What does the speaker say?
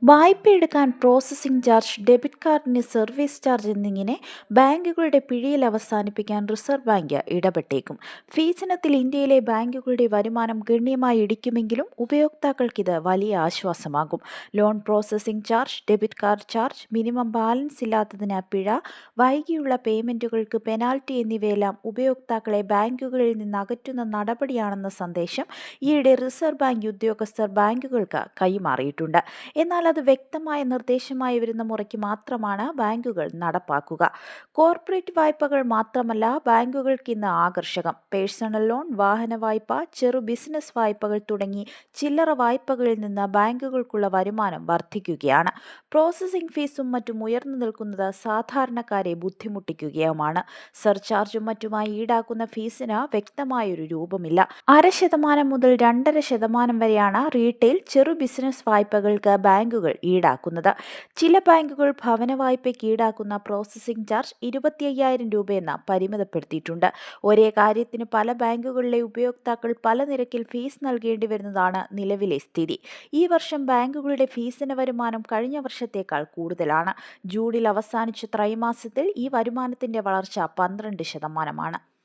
വായ്പയെടുക്കാൻ processing charge, debit കാർഡിന് service charge എന്നിങ്ങനെ ബാങ്കുകളുടെ പിഴയിൽ അവസാനിപ്പിക്കാൻ റിസർവ് ബാങ്ക് ഇടപെട്ടേക്കും. ഫീസിനത്തിൽ ഇന്ത്യയിലെ ബാങ്കുകളുടെ വരുമാനം ഗണ്യമായി ഇടിക്കുമെങ്കിലും ഉപയോക്താക്കൾക്കിത് വലിയ ആശ്വാസമാകും. Loan processing charge, debit card charge, minimum balance ഇല്ലാത്തതിന് പിഴ, വൈകിയുള്ള പേയ്മെന്റുകൾക്ക് പെനാൽറ്റി എന്നിവയെല്ലാം ഉപയോക്താക്കളെ ബാങ്കുകളിൽ നിന്ന് അകറ്റുന്ന നടപടിയാണെന്ന സന്ദേശം ഈയിടെ റിസർവ് ബാങ്ക് ഉദ്യോഗസ്ഥർ ബാങ്കുകൾക്ക് കൈമാറിയിട്ടുണ്ട്. എന്നാൽ അത് വ്യക്തമായ നിർദ്ദേശമായി വരുന്ന മുറയ്ക്ക് മാത്രമാണ് ബാങ്കുകൾ നടപ്പാക്കുക. കോർപ്പറേറ്റ് വായ്പകൾ മാത്രമല്ല ബാങ്കുകൾക്ക് ഇന്ന് ആകർഷകം. പേഴ്സണൽ ലോൺ, വാഹന വായ്പ, ചെറു ബിസിനസ് വായ്പകൾ തുടങ്ങി ചില്ലറ വായ്പകളിൽ നിന്ന് ബാങ്കുകൾക്കുള്ള വരുമാനം വർദ്ധിക്കുകയാണ്. പ്രോസസ്സിംഗ് ഫീസും മറ്റും ഉയർന്നു നിൽക്കുന്നത് സാധാരണക്കാരെ ബുദ്ധിമുട്ടിക്കുകയുമാണ്. സർചാർജും മറ്റുമായി ഈടാക്കുന്ന ഫീസിന് വ്യക്തമായൊരു രൂപമില്ല. 0.5% മുതൽ 2.5% വരെയാണ് റീറ്റെയിൽ, ചെറു ബിസിനസ് വായ്പകൾക്ക് ബാങ്കുകൾ ഈടാക്കുന്നത്. ചില ബാങ്കുകൾ ഭവന വായ്പയ്ക്ക് ഈടാക്കുന്ന പ്രോസസ്സിംഗ് ചാർജ് 25,000 രൂപയെന്ന് പരിമിതപ്പെടുത്തിയിട്ടുണ്ട്. ഒരേ കാര്യത്തിന് പല ബാങ്കുകളിലെ ഉപയോക്താക്കൾ പല നിരക്കിൽ ഫീസ് നൽകേണ്ടി വരുന്നതാണ് നിലവിലെ സ്ഥിതി. ഈ വർഷം ബാങ്കുകളുടെ ഫീസിന് വരുമാനം കഴിഞ്ഞ വർഷത്തേക്കാൾ കൂടുതലാണ്. ജൂണിൽ അവസാനിച്ച ത്രൈമാസത്തിൽ ഈ വരുമാനത്തിന്റെ വളർച്ച 12%.